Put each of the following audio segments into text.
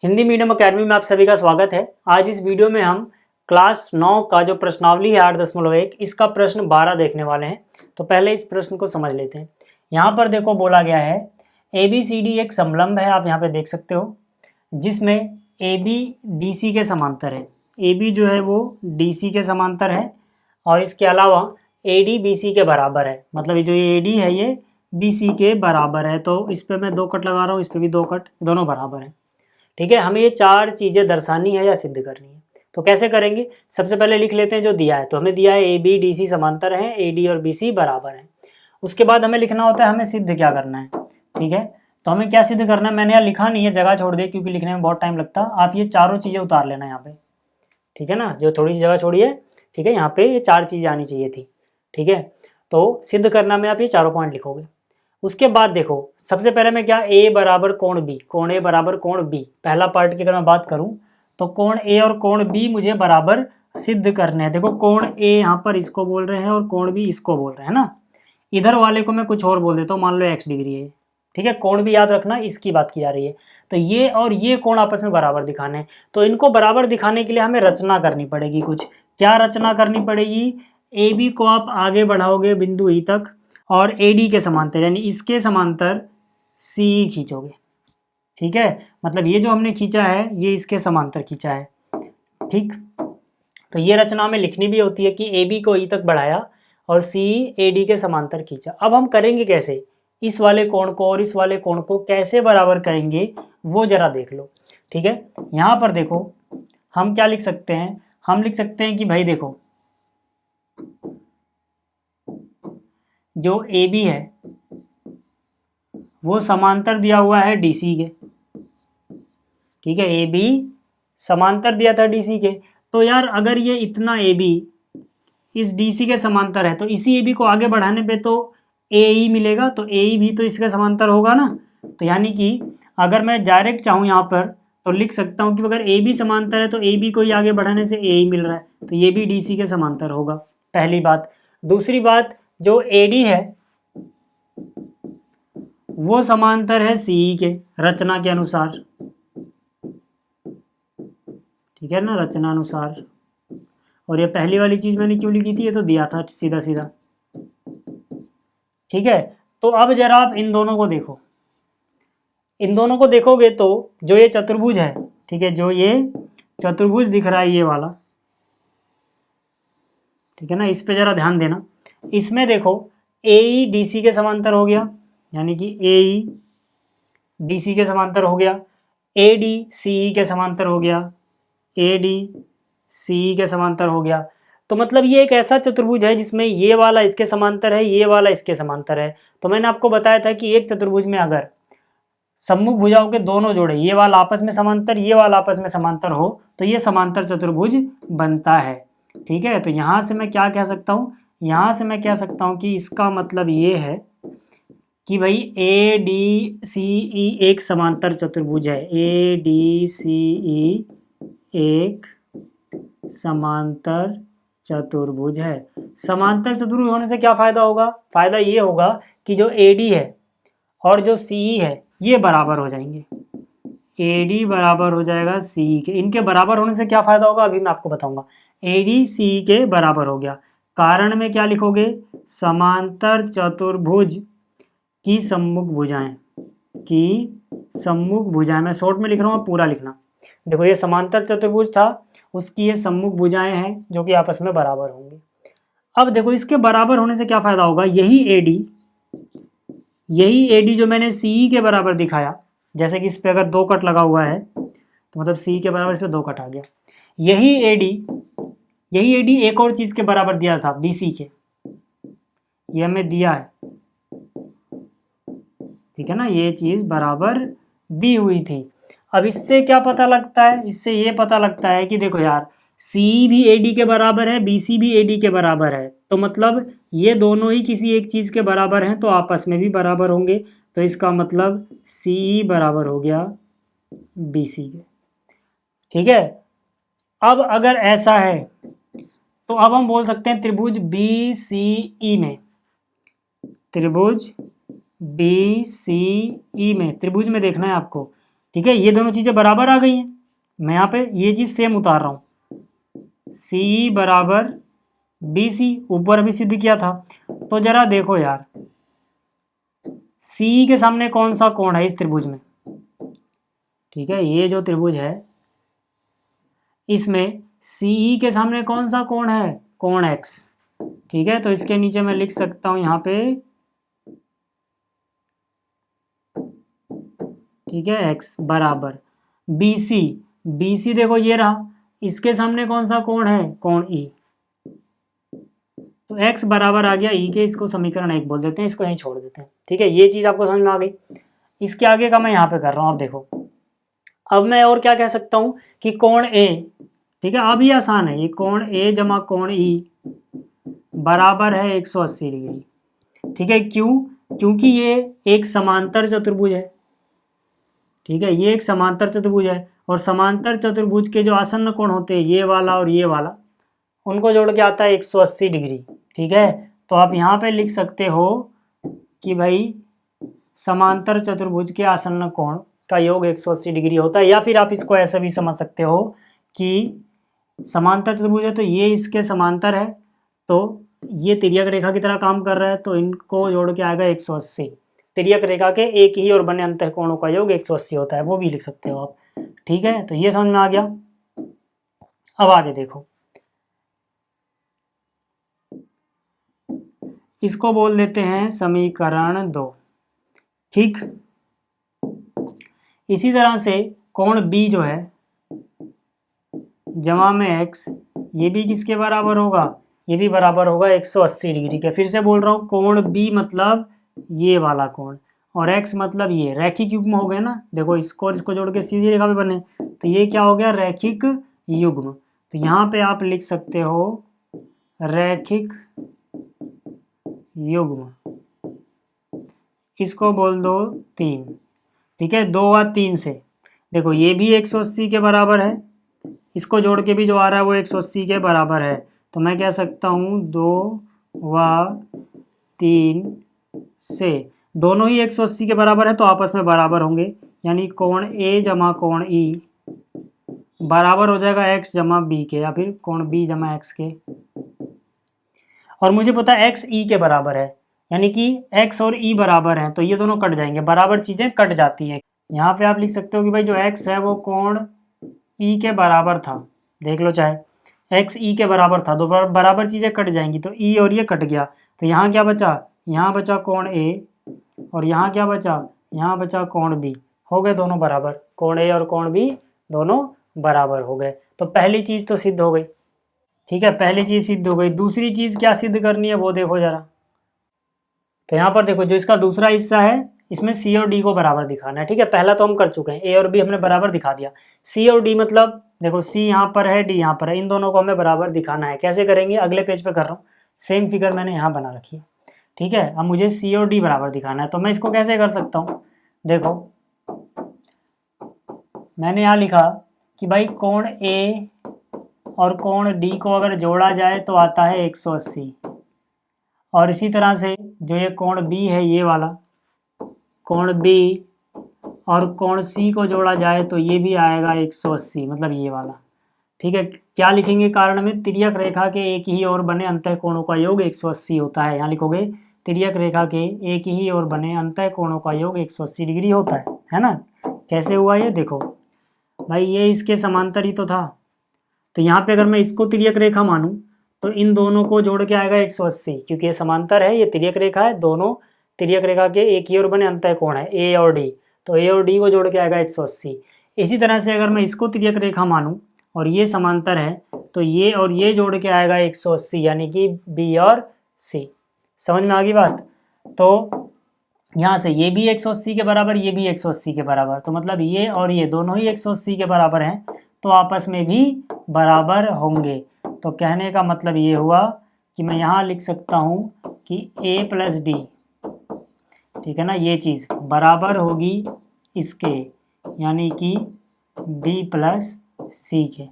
Hindi medium academy में आप सभी का स्वागत है। आज इस वीडियो में हम क्लास 9 का जो प्रश्नावली है 8.1 इसका प्रश्न 12 देखने वाले हैं। तो पहले इस प्रश्न को समझ लेते हैं। यहाँ पर देखो बोला गया है ABCD एक समलंब है, आप यहाँ पे देख सकते हो, जिसमें AB DC के समांतर है। AB जो है वो DC के समांतर है और इसके अलावा AD BC के बराबर है। मतलब जो ये AD है ये BC के बराबर है। तो इस पर मैं 2 कट लगा रहा हूँ, इस पर भी 2 कट, दोनों बराबर हैं। ठीक है, हमें ये 4 चीज़ें दर्शानी है या सिद्ध करनी है। तो कैसे करेंगे? सबसे पहले लिख लेते हैं जो दिया है। तो हमें दिया है AB DC समांतर हैं, AD और BC बराबर हैं। उसके बाद हमें लिखना होता है हमें सिद्ध क्या करना है। ठीक है, तो हमें क्या सिद्ध करना है, मैंने यहाँ लिखा नहीं है, जगह छोड़ दी क्योंकि लिखने में बहुत टाइम लगता। आप ये चारों चीज़ें उतार लेना यहाँ पे। ठीक है ना, जो थोड़ी सी जगह छोड़ी है, ठीक है, यहाँ पे ये 4 चीज़ें आनी चाहिए थी। ठीक है, तो सिद्ध करना में आप ये चारों पॉइंट लिखोगे। उसके बाद देखो सबसे पहले मैं क्या, A बराबर कोण B, कोण A बराबर कोण B, पहला पार्ट की अगर मैं बात करूं तो कोण A और कोण B मुझे बराबर सिद्ध करने हैं। देखो कोण A यहाँ पर इसको बोल रहे हैं और कोण B इसको बोल रहे हैं ना। इधर वाले को मैं कुछ और बोल देता हूँ, मान लो x डिग्री है। ठीक है, कोण भी याद रखना, इसकी बात की जा रही है। तो ये और ये कोण आपस में बराबर दिखाने हैं। तो इनको बराबर दिखाने के लिए हमें रचना करनी पड़ेगी कुछ। क्या रचना करनी पड़ेगी? AB को आप आगे बढ़ाओगे बिंदु E तक और AD के समांतर यानी इसके समांतर CE खींचोगे। ठीक है, मतलब ये जो हमने खींचा है ये इसके समांतर खींचा है। ठीक, तो ये रचना हमें लिखनी भी होती है कि AB को E तक बढ़ाया और CE AD के समांतर खींचा। अब हम करेंगे कैसे, इस वाले कोण को और इस वाले कोण को कैसे बराबर करेंगे वो जरा देख लो। ठीक है, यहाँ पर देखो हम क्या लिख सकते हैं, हम लिख सकते हैं कि भाई देखो जो AB है वो समांतर दिया हुआ है DC के। ठीक है, AB समांतर दिया था DC के। तो यार अगर ये इतना AB इस DC के समांतर है तो इसी AB को आगे बढ़ाने पे तो AE मिलेगा, तो AE भी तो इसके समांतर होगा ना। तो यानी कि अगर मैं डायरेक्ट चाहूँ यहाँ पर तो लिख सकता हूँ कि अगर AB समांतर है तो AB को ही आगे बढ़ाने से AE मिल रहा है, तो ये भी DC के समांतर होगा, पहली बात। दूसरी बात, जो AD है वो समांतर है CE के रचना के अनुसार। ठीक है ना, रचना अनुसार। और ये पहली वाली चीज मैंने क्यों लिखी थी, ये तो दिया था सीधा सीधा। ठीक है, तो अब जरा आप इन दोनों को देखो। इन दोनों को देखोगे तो जो ये चतुर्भुज है, ठीक है, जो ये चतुर्भुज दिख रहा है ये वाला, ठीक है ना, इस पे जरा ध्यान देना। इसमें देखो AE DC के समांतर हो गया, यानी कि AE DC के समांतर हो गया, AD CE के समांतर हो गया, AD CE के समांतर हो गया। तो मतलब ये एक ऐसा चतुर्भुज है जिसमें ये वाला इसके समांतर है, ये वाला इसके समांतर है। तो मैंने आपको बताया था कि एक चतुर्भुज में अगर सम्मुख भुजाओं के दोनों जोड़े, ये वाला आपस में समांतर, ये वाला आपस में समांतर हो तो ये समांतर चतुर्भुज बनता है। ठीक है, तो यहाँ से मैं क्या कह सकता हूँ, यहाँ से मैं कह सकता हूँ कि इसका मतलब ये है कि भाई ADCE एक समांतर चतुर्भुज है। ADCE एक समांतर चतुर्भुज है। समांतर चतुर्भुज होने से क्या फायदा होगा? फायदा ये होगा कि जो AD है और जो CE है ये बराबर हो जाएंगे। AD बराबर हो जाएगा CE के। इनके बराबर होने से क्या फायदा होगा अभी मैं आपको बताऊंगा। AD CE के बराबर हो गया। कारण में क्या लिखोगे? समांतर चतुर्भुज की सम्मुख भुजाएं, की सम्मुख भुजाएं। मैं शॉर्ट में लिख रहा हूँ, पूरा लिखना। देखो ये समांतर चतुर्भुज था, उसकी ये सम्मुख भुजाएं हैं जो कि आपस में बराबर होंगे। अब देखो इसके बराबर होने से क्या फायदा होगा, यही AD जो मैंने CE के बराबर दिखाया, जैसे कि इस पे अगर 2 कट लगा हुआ है तो मतलब CE के बराबर इस पे 2 कट आ गया। यही AD एक और चीज के बराबर दिया था, BC के, ये हमें दिया है। ठीक है ना, ये चीज बराबर दी हुई थी। अब इससे क्या पता लगता है, इससे ये पता लगता है कि देखो यार CE भी AD के बराबर है, BC भी AD के बराबर है, तो मतलब ये दोनों ही किसी एक चीज के बराबर हैं तो आपस में भी बराबर होंगे। तो इसका मतलब CE बराबर हो गया BC के। ठीक है, अब अगर ऐसा है तो अब हम बोल सकते हैं त्रिभुज BCE में, त्रिभुज BCE में, त्रिभुज में देखना है आपको। ठीक है, ये दोनों चीज़ें बराबर आ गई हैं। मैं यहाँ पे ये चीज़ सेम उतार रहा हूँ, सी बराबर बी सी, ऊपर अभी सिद्ध किया था। तो जरा देखो यार, सी के सामने कौन सा कोण है इस त्रिभुज में? ठीक है, ये जो त्रिभुज है इसमें सी के सामने कौन सा कोण है? कोण एक्स। ठीक है, तो इसके नीचे मैं लिख सकता हूं यहाँ पे, ठीक है, एक्स बराबर बी सी। बी सी देखो ये रहा, इसके सामने कौन सा कोण है? कोण ई। तो x बराबर आ गया ई के, इसको समीकरण 1 बोल देते हैं, इसको यहीं छोड़ देते हैं। ठीक है, ये चीज़ आपको समझ में आ गई। इसके आगे का मैं यहाँ पे कर रहा हूँ, अब देखो, अब मैं और क्या कह सकता हूँ कि कोण ए, ठीक है, अब ये आसान है, ये कोण ए जमा कोण ई बराबर है 180 डिग्री। ठीक है, क्यों? क्योंकि ये एक समांतर चतुर्भुज है। ठीक है, ये एक समांतर चतुर्भुज है, और समांतर चतुर्भुज के जो आसन्न कोण होते हैं, ये वाला और ये वाला, उनको जोड़ के आता है 180 डिग्री। ठीक है, तो आप यहाँ पे लिख सकते हो कि भाई समांतर चतुर्भुज के आसन्न कोण का योग 180 डिग्री होता है। या फिर आप इसको ऐसे भी समझ सकते हो कि समांतर चतुर्भुज है तो ये इसके समांतर है, तो ये तिर्यक रेखा की तरह काम कर रहा है, तो इनको जोड़ के आएगा 180। तिर्यक रेखा के एक ही और बने अंतःकोणों का योग 180 होता है, वो भी लिख सकते हो आप। ठीक है, तो ये समझ में आ गया। अब आगे देखो, इसको बोल देते हैं समीकरण 2। ठीक, इसी तरह से कोण B जो है जमा में x, ये भी किसके बराबर होगा? ये भी बराबर होगा 180 डिग्री के। फिर से बोल रहा हूँ, कोण B मतलब ये वाला कोण, और x मतलब ये, रैखिक युग्म हो गए ना। देखो, इसको और इसको जोड़ के सीधी रेखा में बने, तो ये क्या हो गया? रैखिक युग्म। तो यहाँ पे आप लिख सकते हो रैखिक युग्म, इसको बोल दो 3। ठीक है, 2 व 3 से देखो, ये भी 180 के बराबर है, इसको जोड़ के भी जो आ रहा है वो 180 के बराबर है। तो मैं कह सकता हूँ 2 व 3 से दोनों ही 180 के बराबर है, तो आपस में बराबर होंगे, यानी कोण ए जमा कोण ई बराबर हो जाएगा x जमा बी के, या फिर कोण b जमा एक्स के। और मुझे पता है x e के बराबर है, यानी कि x और e बराबर हैं, तो ये दोनों कट जाएंगे, बराबर चीज़ें कट जाती हैं। यहाँ पे आप लिख सकते हो कि भाई जो x है वो कोण e के बराबर था, देख लो चाहे, x e के बराबर था, तो बराबर चीज़ें कट जाएंगी, तो e और ये कट गया, तो यहाँ क्या बचा? यहाँ बचा कोण a, और यहाँ क्या बचा? यहाँ बचा कोण b। हो गए दोनों बराबर, कोण a और कोण b दोनों बराबर हो गए। तो पहली चीज़ तो सिद्ध हो गई। ठीक है, पहली चीज़ सिद्ध हो गई। दूसरी चीज़ क्या सिद्ध करनी है वो देखो जरा। तो यहाँ पर देखो, जो इसका दूसरा हिस्सा है इसमें सी और डी को बराबर दिखाना है। ठीक है, पहला तो हम कर चुके हैं, ए और बी हमने बराबर दिखा दिया। सी और डी मतलब देखो, सी यहाँ पर है, डी यहाँ पर है, इन दोनों को हमें बराबर दिखाना है। कैसे करेंगे? अगले पेज पे कर रहा हूँ, सेम फिगर मैंने यहाँ बना रखी है। ठीक है, अब मुझे सी और डी बराबर दिखाना है, तो मैं इसको कैसे कर सकता हूँ? देखो, मैंने यहाँ लिखा कि भाई कोण ए और कोण डी को अगर जोड़ा जाए तो आता है 180, और इसी तरह से जो ये कोण बी है, ये वाला कोण बी और कोण सी को जोड़ा जाए तो ये भी आएगा 180, मतलब ये वाला। ठीक है, क्या लिखेंगे कारण में? तिर्यक रेखा के एक ही ओर बने अंतःकोणों का योग 180 होता है। यहाँ लिखोगे तिर्यक रेखा के एक ही ओर बने अंतःकोणों का योग 180 डिग्री होता है ना। कैसे हुआ ये? देखो भाई, ये इसके समांतर ही तो था, तो यहाँ पे अगर मैं इसको तिर्यक रेखा मानूं तो इन दोनों को जोड़ के आएगा 180, क्योंकि ये समांतर है, ये तिर्यक रेखा है, दोनों तिर्यक रेखा के एक ही ओर बने अंतःकोण है ए और डी, तो ए और डी को जोड़ के आएगा 180। इसी तरह से अगर मैं इसको तिर्यक रेखा मानूं और ये समांतर है, तो ये और ये जोड़ के आएगा 180, यानी कि बी और सी। समझ में आ गई बात? तो यहाँ से ये भी 180 के बराबर, ये भी 180 के बराबर, तो मतलब ये और ये दोनों ही 180 के बराबर हैं, तो आपस में भी बराबर होंगे। तो कहने का मतलब ये हुआ कि मैं यहाँ लिख सकता हूँ कि a प्लस डी, ठीक है ना, ये चीज़ बराबर होगी इसके, यानी कि b प्लस सी के।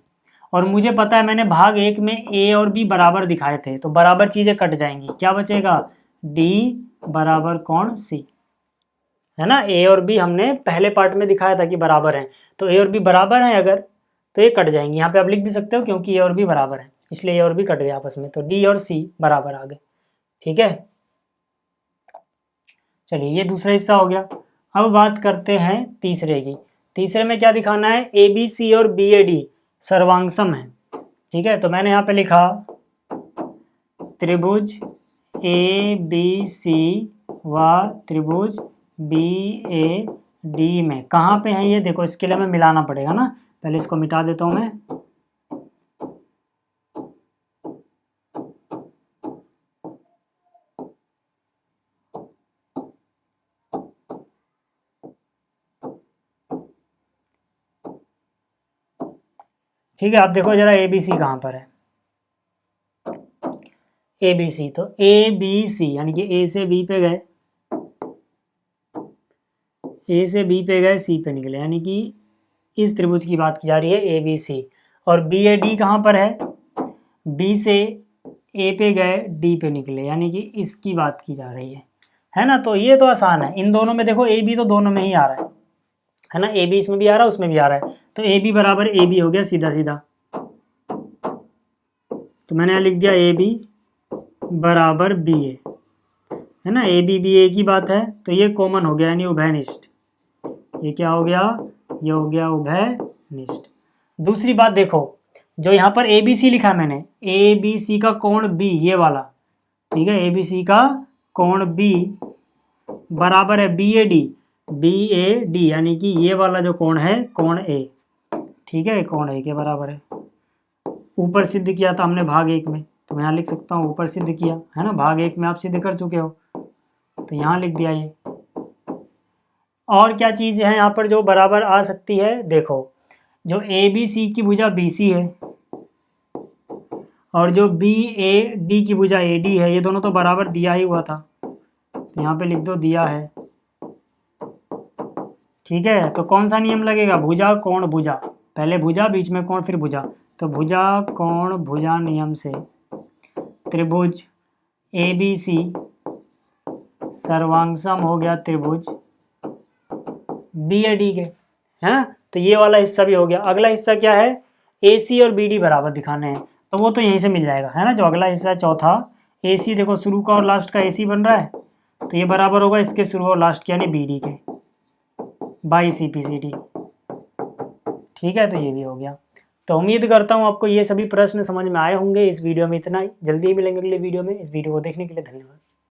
और मुझे पता है मैंने भाग 1 में a और b बराबर दिखाए थे, तो बराबर चीज़ें कट जाएंगी, क्या बचेगा? d बराबर कोण c। है ना। ए और बी हमने पहले पार्ट में दिखाया था कि बराबर हैं, तो ए और बी बराबर हैं अगर, तो ये कट जाएंगे। यहाँ पे आप लिख भी सकते हो क्योंकि ए और बी बराबर है, इसलिए ए और बी कट गए आपस में, तो डी और सी बराबर आ गए। ठीक है, चलिए ये दूसरा हिस्सा हो गया। अब बात करते हैं तीसरे की। तीसरे में क्या दिखाना है, ए बी सी और बी ए डी सर्वांगसम है। ठीक है, तो मैंने यहाँ पे लिखा त्रिभुज ए बी सी व त्रिभुज बी ए डी में कहाँ पे है ये देखो, इसके लिए हमें मिलाना पड़ेगा ना। पहले इसको मिटा देता हूँ मैं। ठीक है, आप देखो जरा ए बी सी कहाँ पर है, ए बी सी, तो ए बी सी यानी कि ए से बी पे गए, ए से बी पे गए, सी पे निकले, यानी कि इस त्रिभुज की बात की जा रही है ए बी सी। और बी ए डी कहाँ पर है, बी से ए पे गए, डी पे निकले, यानी कि इसकी बात की जा रही है ना। तो ये तो आसान है, इन दोनों में देखो ए बी तो दोनों में ही आ रहा है ना, ए बी इसमें भी आ रहा है उसमें भी आ रहा है, तो ए बी बराबर ए बी हो गया सीधा सीधा। तो मैंने यहाँ लिख दिया ए बी बराबर बी ए, है ना, ए बी बी ए की बात है, तो ये कॉमन हो गया यानी उभयनिष्ठ। ये क्या हो गया, ये हो गया उभयनिष्ठ। दूसरी बात देखो, जो यहाँ पर ए बी सी लिखा है मैंने, ए बी सी का कोण बी ये वाला, ठीक है, ए बी सी का कोण बी बराबर है B A D, B A D यानी कि ये वाला जो कोण है कोण ए, ठीक है, कोण ए के बराबर है। ऊपर सिद्ध किया था हमने भाग 1 में, तो मैं यहाँ लिख सकता हूँ ऊपर सिद्ध किया, है ना, भाग 1 में आप सिद्ध कर चुके हो, तो यहाँ लिख दिया ये। और क्या चीज़ है यहाँ पर जो बराबर आ सकती है, देखो जो ए बी सी की भुजा बी सी है और जो बी ए डी की भुजा ए डी है, ये दोनों तो बराबर दिया ही हुआ था, तो यहाँ पे लिख दो दिया है। ठीक है, तो कौन सा नियम लगेगा, भुजा कोण भुजा, पहले भुजा बीच में कोण फिर भुजा, तो भुजा कोण भुजा नियम से त्रिभुज ए बी सी सर्वांगसम हो गया त्रिभुज बी ए डी के, हैं। तो ये वाला हिस्सा भी हो गया। अगला हिस्सा क्या है, ए सी और बी डी बराबर दिखाने हैं, तो वो तो यहीं से मिल जाएगा, है ना। जो अगला हिस्सा है चौथा, ए सी देखो शुरू का और लास्ट का ए सी बन रहा है, तो ये बराबर होगा इसके शुरू और लास्ट के यानी बी डी के by C P C D. ठीक है, तो ये भी हो गया। तो उम्मीद करता हूँ आपको ये सभी प्रश्न समझ में आए होंगे। इस वीडियो में इतना ही, जल्दी ही मिलेंगे अगले वीडियो में। इस वीडियो को देखने के लिए धन्यवाद।